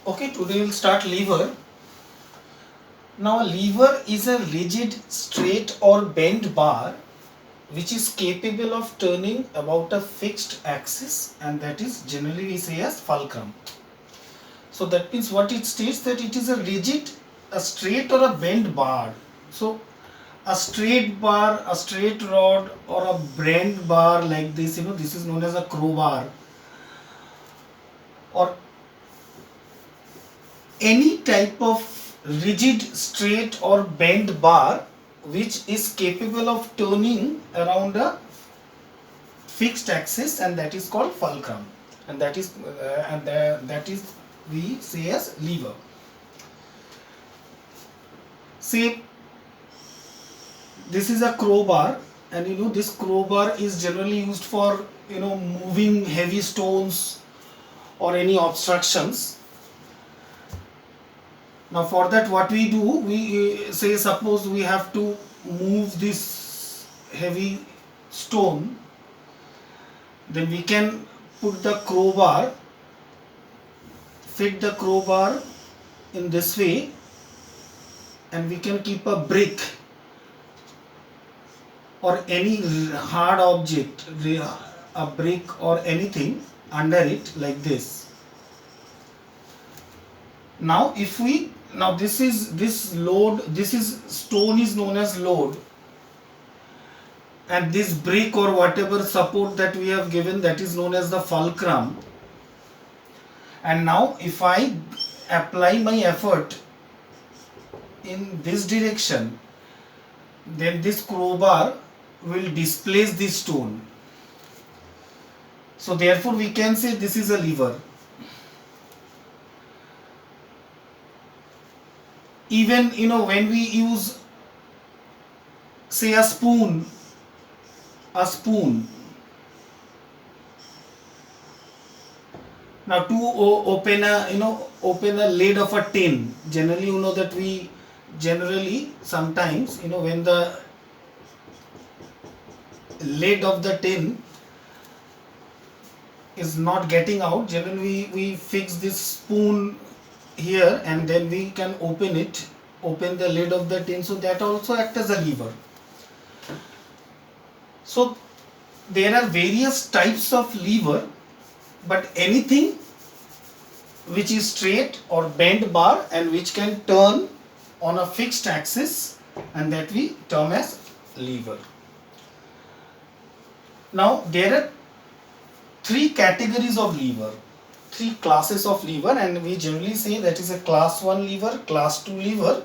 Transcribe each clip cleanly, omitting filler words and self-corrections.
Okay, today we'll start lever. Now a lever is a rigid, straight or bent bar which is capable of turning about a fixed axis, and that is generally we say as fulcrum. So that means what it states, that it is a rigid, a straight or a bent bar. So a straight bar, a straight rod or a bent bar like this, this is known as a crowbar, or any type of rigid, straight or bent bar which is capable of turning around a fixed axis, and that is called fulcrum, and that is we say as lever. Say this is a crowbar, and this crowbar is generally used for moving heavy stones or any obstructions. Now for that what we do, we say suppose we have to move this heavy stone, then we can put the crowbar, fit the crowbar in this way, and we can keep a brick or any hard object, a brick or anything under it like this. Now if we, now this is stone is known as load, and this brick or whatever support that we have given, that is known as the fulcrum. And now if I apply my effort in this direction, then this crowbar will displace this stone. So therefore we can say this is a lever. Even when we use say a spoon, now to open a lid of a tin, generally that we generally sometimes when the lid of the tin is not getting out, generally we fix this spoon here, and then we can open the lid of the tin, so that also acts as a lever. So there are various types of lever, but anything which is straight or bent bar and which can turn on a fixed axis, and that we term as lever. Now there are three categories of lever, three classes of lever, and we generally say that is a class 1 lever, class 2 lever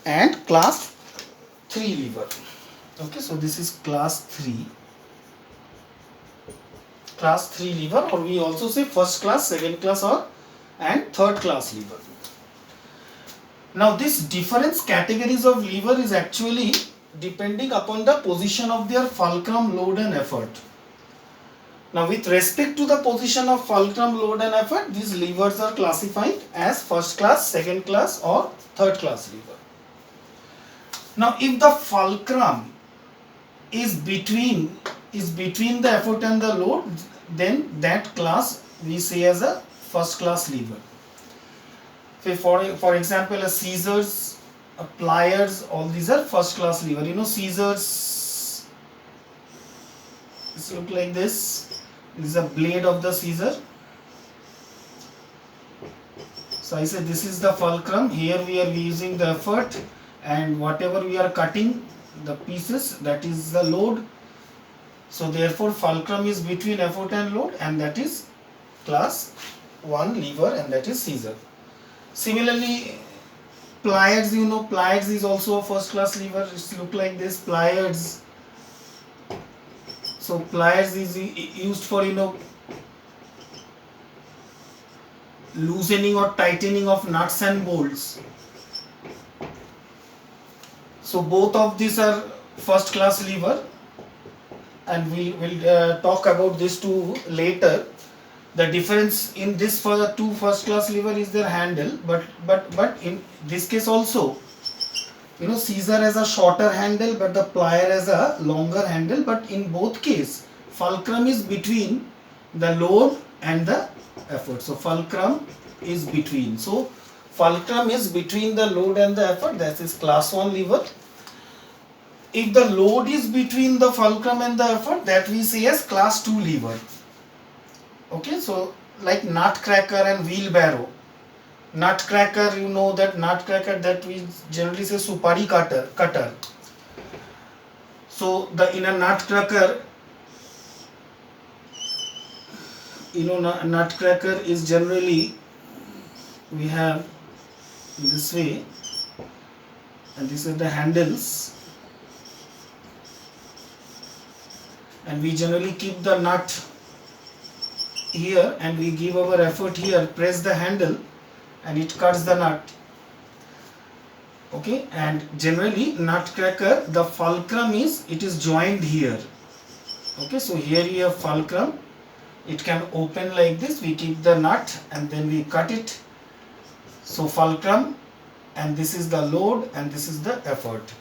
and class 3 lever. Okay, so this is class 3 lever, or we also say first class, second class and third class lever. Now this different categories of lever is actually depending upon the position of their fulcrum, load and effort. Now with respect to the position of fulcrum, load and effort, these levers are classified as first class, second class or third class lever. Now if the fulcrum is between the effort and the load, then that class we say as a first class lever. For example, a scissors, a pliers, all these are first class lever. Scissors, this look like this. This is a blade of the scissor. So I say this is the fulcrum. Here we are using the effort, and whatever we are cutting the pieces, that is the load. So therefore fulcrum is between effort and load, and that is class 1 lever, and that is scissor. Similarly, pliers, pliers is also a first class lever. It look like this, pliers. So pliers is used for loosening or tightening of nuts and bolts. So both of these are first class lever, and we will talk about this too later. The difference in this for the two first class lever is their handle, but in this case also, scissor has a shorter handle, but the plier has a longer handle. But in both case, fulcrum is between the load and the effort. So fulcrum is between. So fulcrum is between the load and the effort, that is class 1 lever. If the load is between the fulcrum and the effort, that we say as class 2 lever. Okay, so like nutcracker and wheelbarrow. Nutcracker, you know that nutcracker, that we generally say supari cutter. So in a nutcracker, nutcracker is generally, we have this way, and this is the handles, and we generally keep the nut here and we give our effort here, press the handle and it cuts the nut. Okay, and generally nutcracker, the fulcrum is joined here. Okay, so here you have fulcrum, it can open like this, we keep the nut and then we cut it. So fulcrum, and this is the load and this is the effort.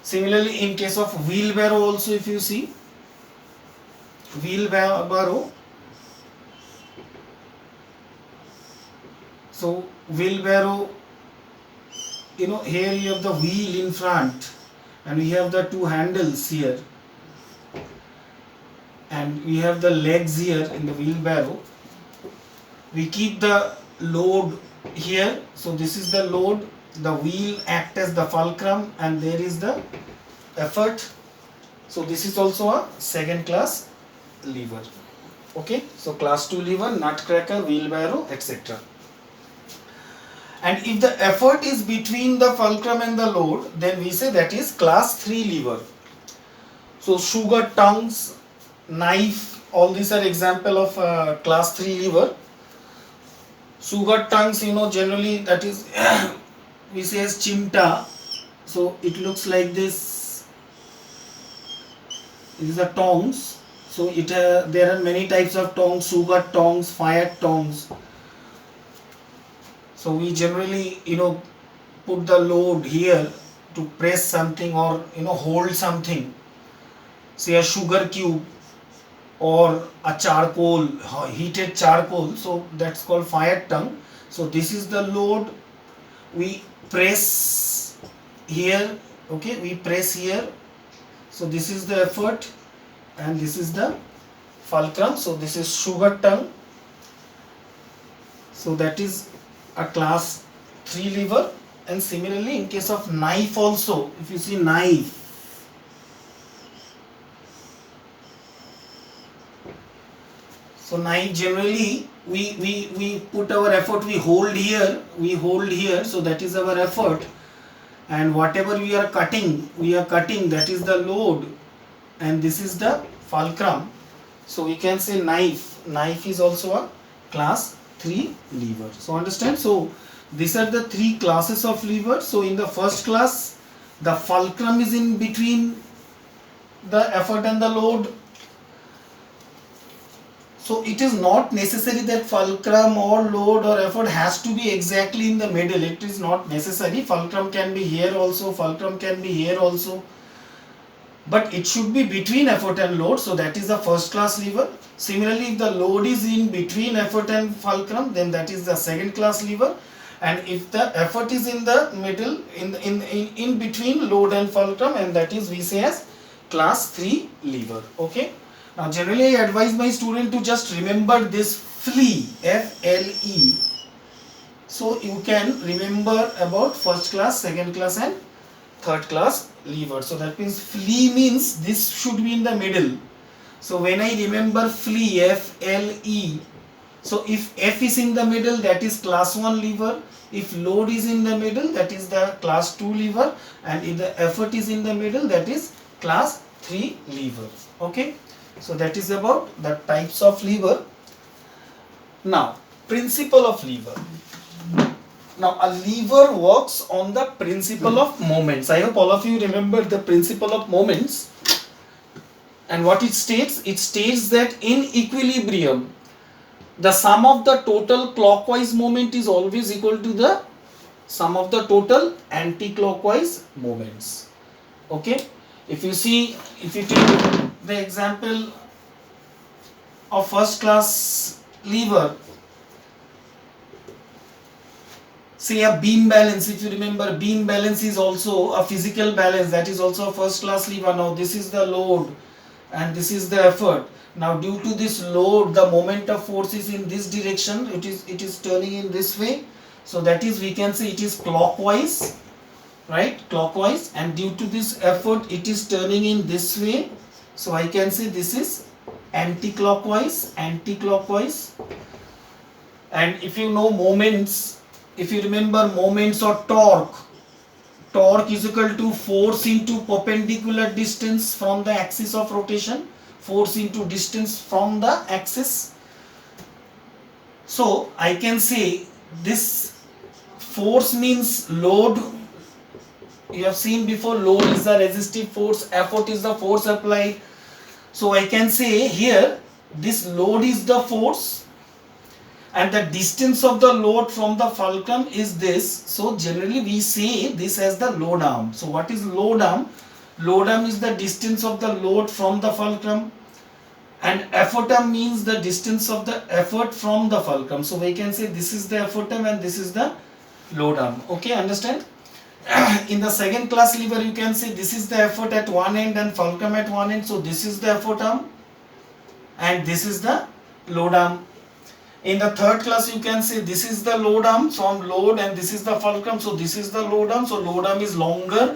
Similarly, in case of wheelbarrow also, if you see wheelbarrow, so wheelbarrow, here you have the wheel in front and we have the two handles here and we have the legs here in the wheelbarrow. We keep the load here, so this is the load, the wheel act as the fulcrum and there is the effort. So this is also a second class lever. Okay, so class 2 lever, nutcracker, wheelbarrow, etc. And if the effort is between the fulcrum and the load, then we say that is class 3 lever. So sugar tongues, knife, all these are example of class 3 lever. Sugar tongues, generally that is we say as chimta. So it looks like this. These are tongs. So there are many types of tongs, sugar tongs, fire tongs. So we generally, put the load here to press something or, hold something, say a sugar cube or a charcoal, heated charcoal. So that's called fire tongue. So this is the load. We press here. Okay, we press here. So this is the effort and this is the fulcrum. So this is sugar tongue. So that is a class 3 lever. And similarly, in case of knife also, if you see knife, so knife generally we put our effort, we hold here, so that is our effort, and whatever we are cutting, that is the load and this is the fulcrum. So we can say knife is also a class 3 lever. So understand, so these are the 3 classes of lever. So in the first class, the fulcrum is in between the effort and the load. So it is not necessary that fulcrum or load or effort has to be exactly in the middle. It is not necessary. Fulcrum can be here also, fulcrum can be here also, but it should be between effort and load. So that is the first class lever. Similarly, if the load is in between effort and fulcrum, then that is the second class lever. And if the effort is in the middle, in between load and fulcrum, and that is we say as class 3 lever. Okay. Now generally I advise my student to just remember this FLE, F-L-E. So you can remember about first class, second class and third class lever. So that means FLE means this should be in the middle. So when I remember FLE, F-L-E, so if F is in the middle, that is class 1 lever. If load is in the middle, that is the class 2 lever. And if the effort is in the middle, that is class 3 lever. Okay. So that is about the types of lever. Now, principle of lever. Now, a lever works on the principle of moments. I hope all of you remember the principle of moments. And what it states? It states that in equilibrium, the sum of the total clockwise moment is always equal to the sum of the total anti-clockwise moments. Okay. If you take the example of first class lever, say a beam balance. If you remember, beam balance is also a physical balance, that is also a first class lever. Now this is the load and this is the effort. Now due to this load, the moment of force is in this direction, it is turning in this way, so that is, we can say it is clockwise, right, clockwise, and due to this effort it is turning in this way, so I can say this is anti-clockwise. And if you know moments, if you remember moments or torque is equal to force into perpendicular distance from the axis of rotation, force into distance from the axis. So I can say this force means load. You have seen before, load is the resistive force, effort is the force applied. So I can say here this load is the force and the distance of the load from the fulcrum is this. So generally we say this as the load arm. So what is load arm? Load arm is the distance of the load from the fulcrum, and effort arm means the distance of the effort from the fulcrum. So we can say this is the effort arm and this is the load arm. Okay, understand? In the second class lever, you can say this is the effort at one end and fulcrum at one end. So this is the effort arm and this is the load arm. In the third class, you can say this is the load arm from load and this is the fulcrum. So this is the load arm. So load arm is longer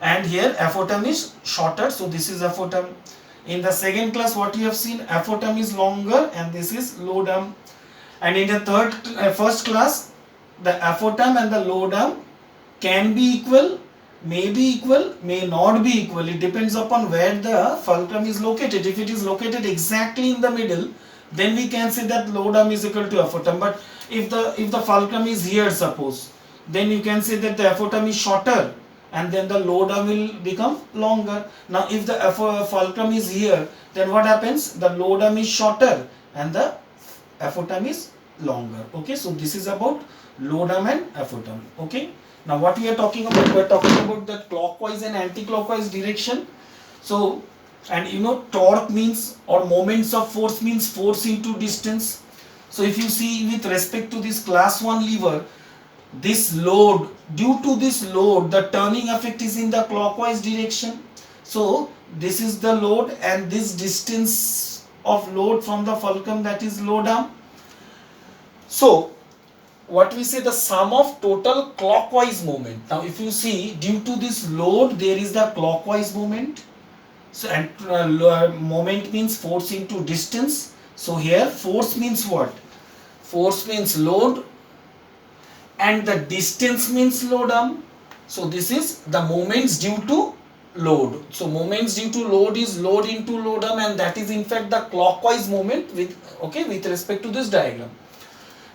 and here effort arm is shorter. So this is effort arm. In the second class, what you have seen, effort arm is longer and this is load arm. And in the first class, the effort arm and the load arm can be equal, may not be equal. It depends upon where the fulcrum is located. If it is located exactly in the middle, then we can say that load arm is equal to effort arm. But if the fulcrum is here, suppose, then you can say that the effort arm is shorter and then the load arm will become longer. Now if the fulcrum is here, then what happens? The load arm is shorter and the effort arm is longer. Okay, so this is about load arm and effort arm. Okay. Now what we are talking about? We are talking about the clockwise and anti-clockwise direction. So, and you know, torque means, or moments of force means force into distance. So if you see with respect to this class 1 lever, this load, due to this load, the turning effect is in the clockwise direction. So this is the load and this distance of load from the fulcrum, that is load arm. So what we say, the sum of total clockwise moment. Now if you see, due to this load there is the clockwise moment. So and moment means force into distance. So here force means what? Force means load and the distance means load arm. So this is the moments due to load. So moments due to load is load into load arm, and that is in fact the clockwise moment with respect to this diagram.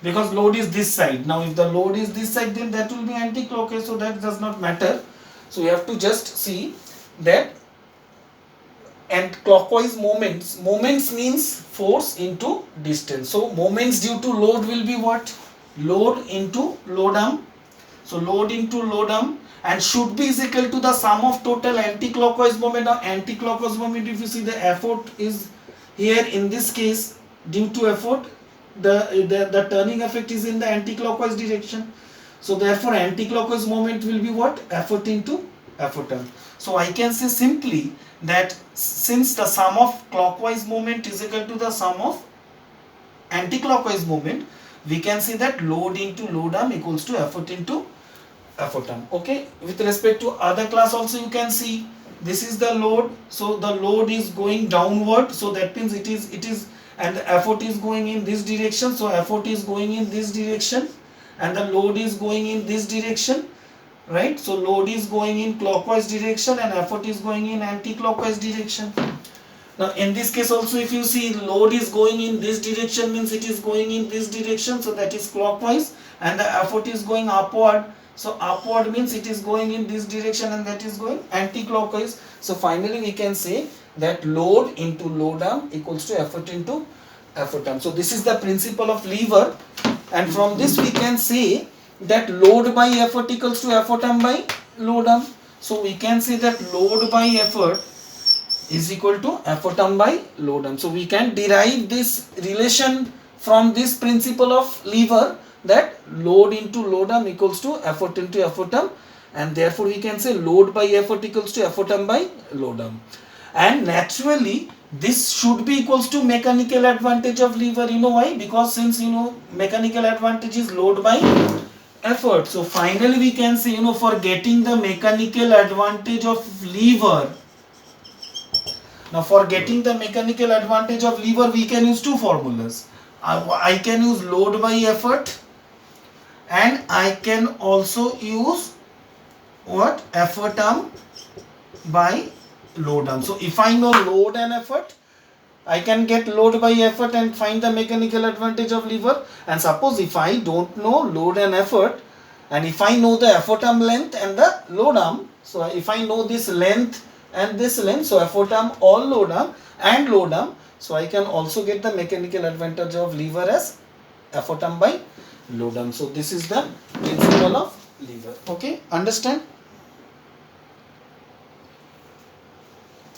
Because load is this side. Now if the load is this side, then that will be anti-clockwise, so that does not matter. So you have to just see that, and clockwise moments means force into distance. So moments due to load will be what? Load into load arm. So load into load arm, and should be is equal to the sum of total anti-clockwise moment. Or anti-clockwise moment, if you see, the effort is here in this case, due to effort, the turning effect is in the anti-clockwise direction. So therefore anti-clockwise moment will be what? Effort into effort arm. So I can say simply that since the sum of clockwise moment is equal to the sum of anti-clockwise moment, we can say that load into load arm equals to effort into effort arm. Okay, with respect to other class also, you can see this is the load. So the load is going downward, so that means it is and the effort is going in this direction. So effort is going in this direction and the load is going in this direction, right? So load is going in clockwise direction and effort is going in anti-clockwise direction. Now in this case also, if you see, load is going in this direction, means it is going in this direction, so that is clockwise, and the effort is going upward. So upward means it is going in this direction and that is going anti-clockwise. So finally we can say that load into load arm equals to effort into effort arm. So this is the principle of lever, and from this we can say that load by effort equals to effort arm by load arm. So we can say that load by effort is equal to effort arm by load arm. So we can derive this relation from this principle of lever that load into load arm equals to effort into effort arm, and therefore we can say load by effort equals to effort arm by load arm. And naturally this should be equals to mechanical advantage of lever. You know why? Because since mechanical advantage is load by effort, so finally we can say for getting the mechanical advantage of lever, now for getting the mechanical advantage of lever we can use two formulas. I can use load by effort, and I can also use what? Effort arm by load arm. So if I know load and effort, I can get load by effort and find the mechanical advantage of lever. And suppose if I don't know load and effort, and if I know the effort arm length and the load arm, so if I know this length and this length, so effort arm or load arm and load arm, so I can also get the mechanical advantage of lever as effort arm by load arm. So this is the principle of lever. Okay, understand?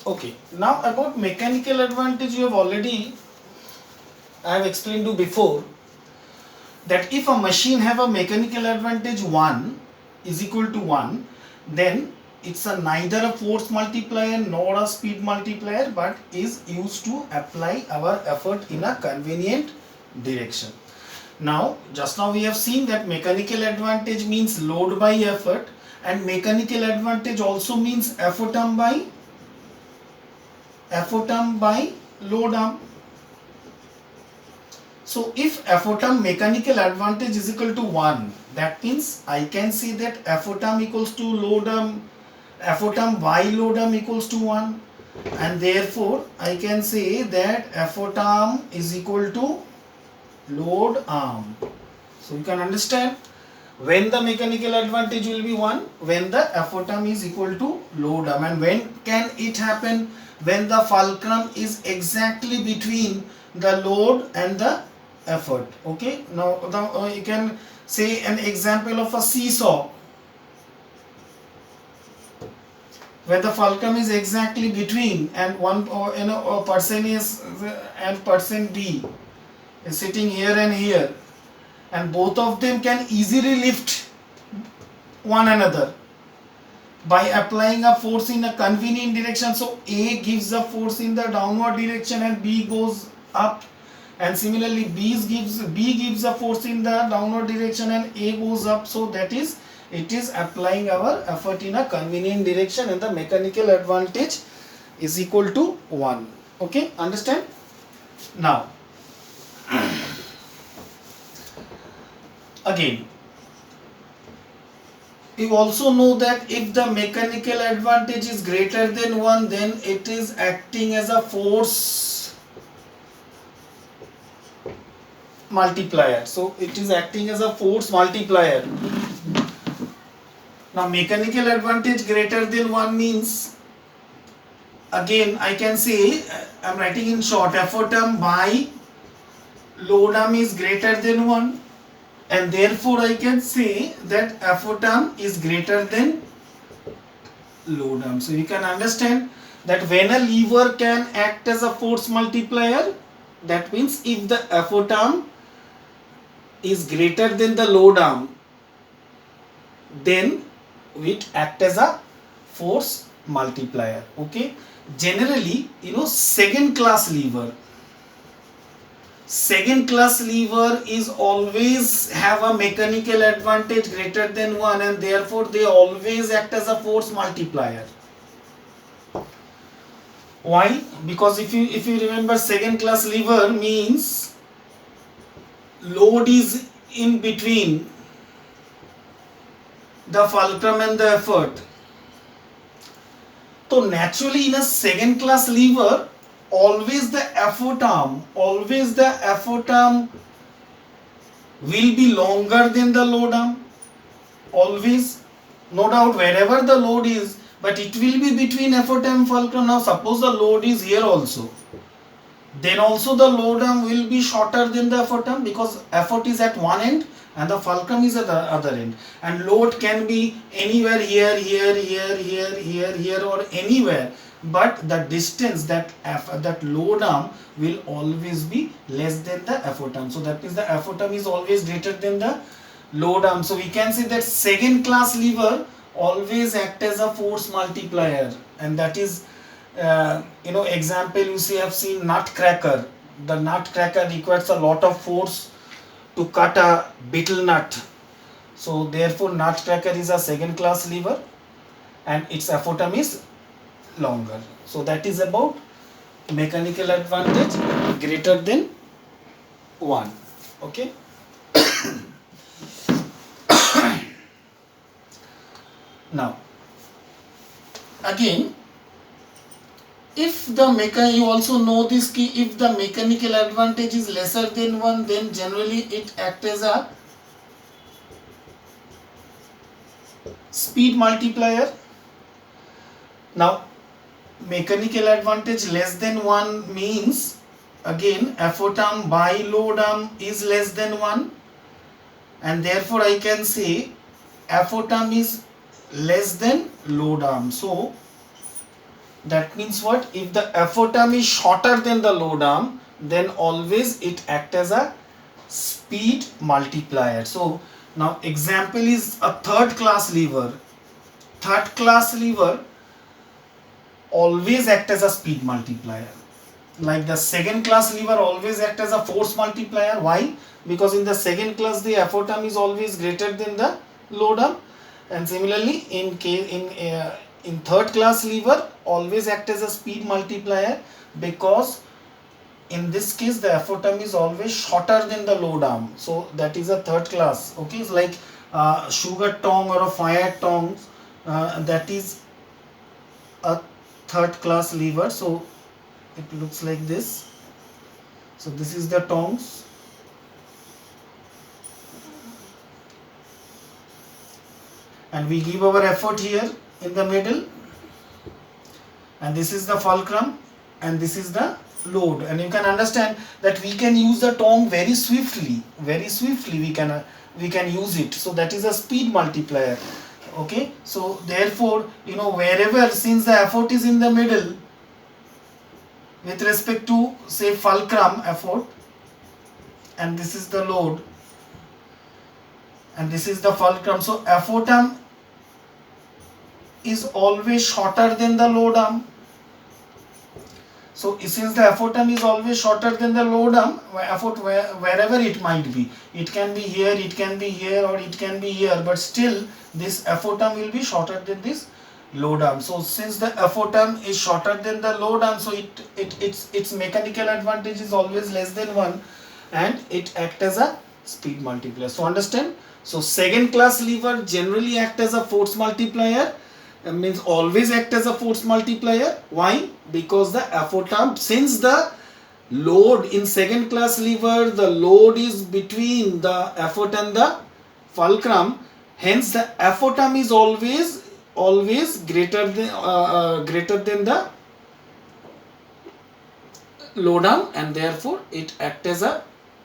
Okay, now about mechanical advantage, I have explained to you before that if a machine have a mechanical advantage 1 is equal to 1, then it's neither a force multiplier nor a speed multiplier, but is used to apply our effort in a convenient direction. Now, just now we have seen that mechanical advantage means load by effort, and mechanical advantage also means effort arm by load arm. So if effort arm mechanical advantage is equal to 1, that means I can see that effort arm equals to load arm, effort arm by load arm equals to 1, and therefore I can say that effort arm is equal to load arm. So you can understand when the mechanical advantage will be 1, when the effort arm is equal to load arm. And when can it happen? When the fulcrum is exactly between the load and the effort. Okay, now you can say an example of a seesaw. When the fulcrum is exactly between, and a person is and person B is sitting here and here, and both of them can easily lift one another by applying a force in a convenient direction. So A gives a force in the downward direction and B goes up, and similarly B gives a force in the downward direction and A goes up. So that is, it is applying our effort in a convenient direction, and the mechanical advantage is equal to 1. Okay, understand? Now again, you also know that if the mechanical advantage is greater than 1, then it is acting as a force multiplier. So it is acting as a force multiplier. Now mechanical advantage greater than 1 means, again I can say, I am writing in short, effort arm by load arm is greater than 1, and therefore I can say that effort arm is greater than load arm. So you can understand that when a lever can act as a force multiplier, that means if the effort arm is greater than the load arm, then it act as a force multiplier. Okay, generally second class lever is always have a mechanical advantage greater than 1, and therefore they always act as a force multiplier. Why? Because if you remember, second class lever means load is in between the fulcrum and the effort. So naturally in a second class lever, always the effort arm will be longer than the load arm. Always, no doubt, wherever the load is, but it will be between effort and fulcrum. Now suppose the load is here also, then also the load arm will be shorter than the effort arm, because effort is at one end and the fulcrum is at the other end, and load can be anywhere, here, or anywhere, but the distance that load arm will always be less than the effort arm. So that means the effort arm is always greater than the load arm. So we can say that second class lever always act as a force multiplier, and that is example you see, have seen nutcracker. The nutcracker requires a lot of force to cut a betel nut. So therefore nutcracker is a second class lever and its effort arm is longer. So that is about mechanical advantage greater than 1. Okay. Now again, if the you also know this key, if the mechanical advantage is lesser than 1, then generally it acts as a speed multiplier. Now mechanical advantage less than 1 means, again, effort arm by load arm is less than 1, and therefore I can say effort arm is less than load arm. So that means what? If the effort arm is shorter than the load arm, then always it acts as a speed multiplier. So now example is a third class lever. Third class lever always act as a speed multiplier. Like the second class lever always act as a force multiplier. Why? Because in the second class the effort arm is always greater than the load arm, and similarly in third class lever always act as a speed multiplier, because in this case the effort arm is always shorter than the load arm. So that is a third class. Okay, it's like sugar tong or a fire tong, that is a third class lever. So it looks like this. So this is the tongs, and we give our effort here in the middle, and this is the fulcrum, and this is the load. And you can understand that we can use the tong very swiftly we can use it. So that is a speed multiplier. Okay, so therefore wherever, since the effort is in the middle with respect to say fulcrum effort, and this is the load and this is the fulcrum, so effort arm is always shorter than the load arm. So since the effort arm is always shorter than the load arm, effort wherever it might be, it can be here, it can be here, or it can be here, but still this effort arm will be shorter than this load arm. So since the effort arm is shorter than the load arm, so its mechanical advantage is always less than 1, and it acts as a speed multiplier. So understand? So second class lever generally act as a force multiplier, means always act as a force multiplier. Why? Because the effort arm, since the load in second class lever, the load is between the effort and the fulcrum, hence the effort arm is always greater than the load arm, and therefore it acts as a,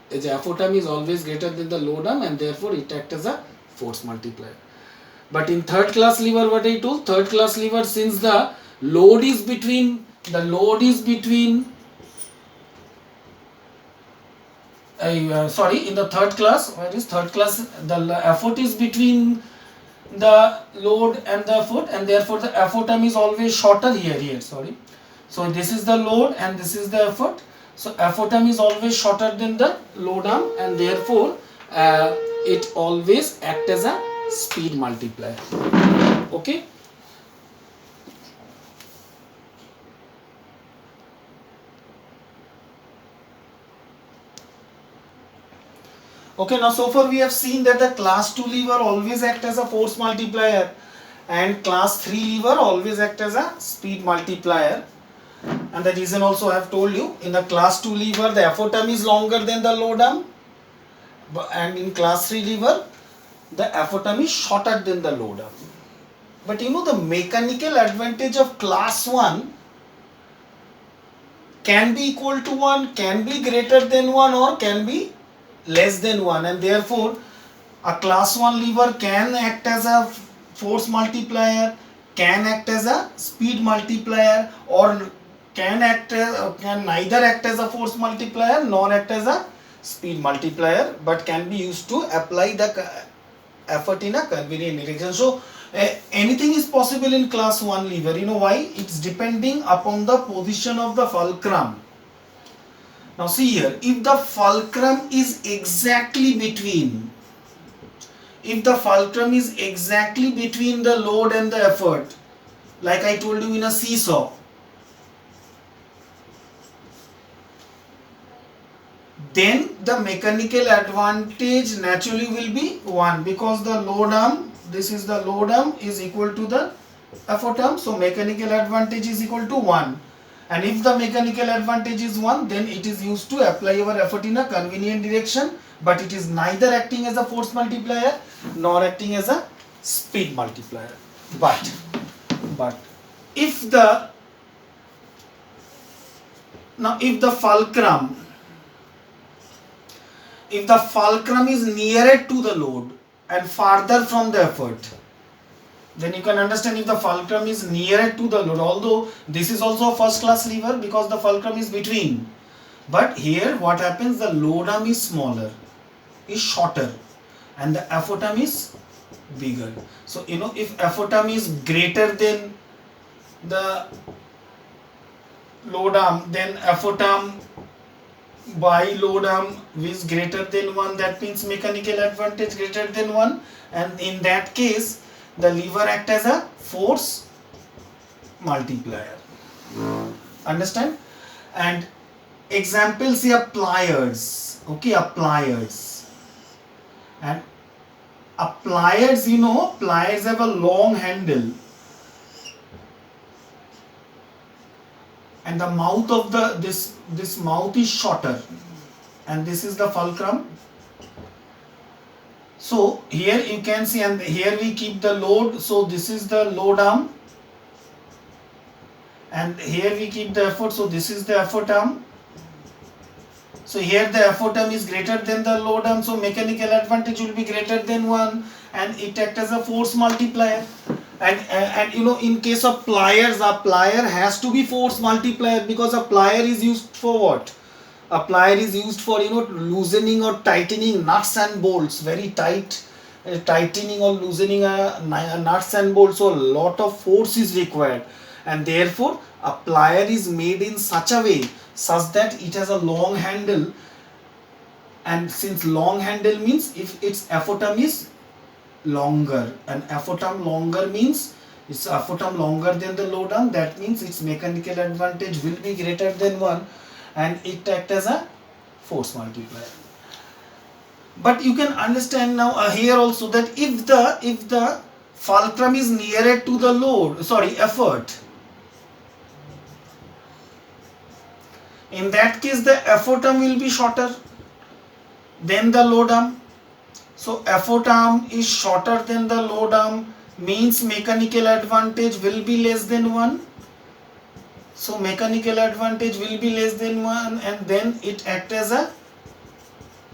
the effort arm is always greater than the load arm, and therefore it acts as a force multiplier. But in third class lever, what I told, third class lever, since the load is between in the third class, where is third class, the effort is between the load and the effort, and therefore the effort arm is always shorter here. So this is the load and this is the effort. So effort arm is always shorter than the load arm, and therefore it always acts as a speed multiplier. Okay. Okay, now so far we have seen that the class 2 lever always act as a force multiplier, and class 3 lever always act as a speed multiplier. And the reason also I have told you, in the class 2 lever the effort arm is longer than the load arm, and in class 3 lever the effort arm is shorter than the load arm. But the mechanical advantage of class 1 can be equal to 1, can be greater than 1, or can be less than 1, and therefore a class 1 lever can act as a force multiplier, can act as a speed multiplier, or can neither act as a force multiplier nor act as a speed multiplier, but can be used to apply the effort in a convenient direction. So anything is possible in class 1 lever. You know why? It's depending upon the position of the fulcrum. Now see here, if the fulcrum is exactly between, the load and the effort, like I told you in a seesaw, then the mechanical advantage naturally will be 1, because the load arm, this is the load arm, is equal to the effort arm, so mechanical advantage is equal to 1. And if the mechanical advantage is 1, then it is used to apply our effort in a convenient direction, but it is neither acting as a force multiplier nor acting as a speed multiplier. But if the fulcrum is nearer to the load and farther from the effort, then you can understand, if the fulcrum is nearer to the load, although this is also a first class lever because the fulcrum is between, but here what happens, the load arm is smaller, is shorter, and the effort arm is bigger. So if effort arm is greater than the load arm, then effort arm by load arm is greater than 1, that means mechanical advantage greater than 1, and in that case the lever act as a force multiplier. Understand? And examples here, pliers. Okay, pliers. And pliers, pliers have a long handle, and the mouth of this mouth is shorter, and this is the fulcrum. So here you can see, and here we keep the load, so this is the load arm, and here we keep the effort, so this is the effort arm. So here the effort arm is greater than the load arm, so mechanical advantage will be greater than 1, and it acts as a force multiplier. And in case of pliers, a plier has to be force multiplier, because a plier is used for what? A plier is used for loosening or tightening nuts and bolts, very tight tightening or loosening a nuts and bolts, so a lot of force is required, and therefore a plier is made in such a way such that it has a long handle, and since long handle means if its effort arm is longer, and effort arm longer means its effort arm longer than the load arm, that means its mechanical advantage will be greater than 1, and it acts as a force multiplier. But you can understand now here also that if the fulcrum is nearer to the effort, in that case the effort arm will be shorter than the load arm. So effort arm is shorter than the load arm means mechanical advantage will be less than 1. So mechanical advantage will be less than 1, and then it acts as a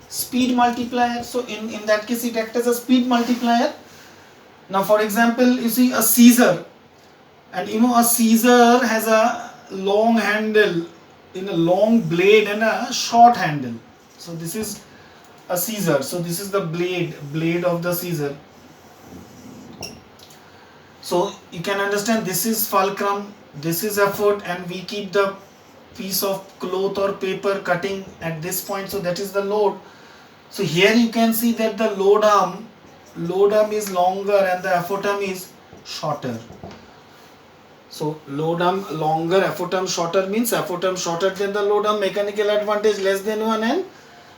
speed multiplier. So in that case it acts as a speed multiplier. Now for example, you see a scissor, and a scissor has a long handle, in a long blade and a short handle. So this is a scissor, so this is the blade of the scissor. So you can understand, this is fulcrum, this is effort, and we keep the piece of cloth or paper cutting at this point, so that is the load. So here you can see that the load arm is longer and the effort arm is shorter. So load arm longer, effort arm shorter means effort arm shorter than the load arm, mechanical advantage less than 1, and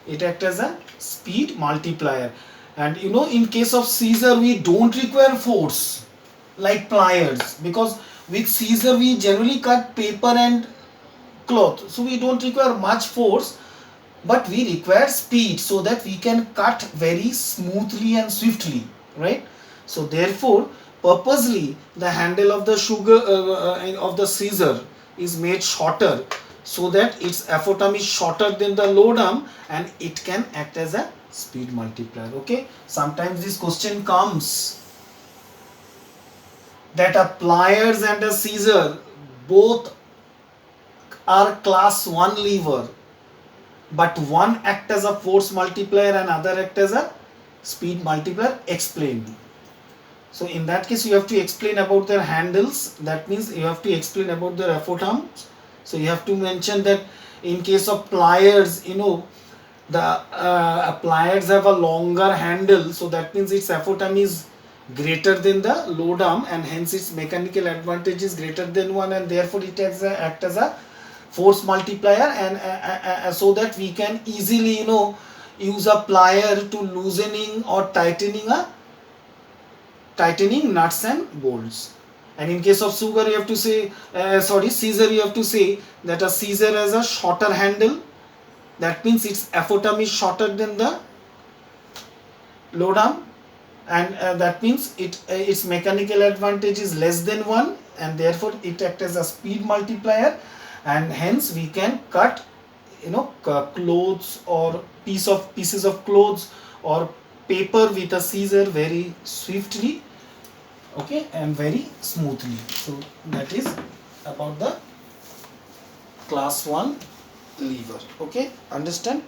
it acts as a speed multiplier. And in case of scissor we don't require force like pliers, because with scissor we generally cut paper and cloth, so we don't require much force, but we require speed so that we can cut very smoothly and swiftly, right? So therefore purposely the handle of the of the scissor is made shorter, so that its effort arm is shorter than the load arm, and it can act as a speed multiplier. Okay, sometimes this question comes. that a pliers and a scissor both are class 1 lever, but one act as a force multiplier and other act as a speed multiplier. Explain. So in that case you have to explain about their handles. That means you have to explain about their effort arms. So you have to mention that in case of pliers, the pliers have a longer handle, so that means its effort arm is greater than the load arm, and hence its mechanical advantage is greater than 1, and therefore it has act as a force multiplier, and so that we can easily use a plier to loosening or tightening nuts and bolts. And in case of scissor you have to say that a scissor has a shorter handle. That means its effort arm is shorter than the load arm, and that means its mechanical advantage is less than 1, and therefore it acts as a speed multiplier, and hence we can cut clothes or pieces of clothes or paper with a scissor very swiftly, okay, and very smoothly. So that is about the class 1 lever. Okay, understand?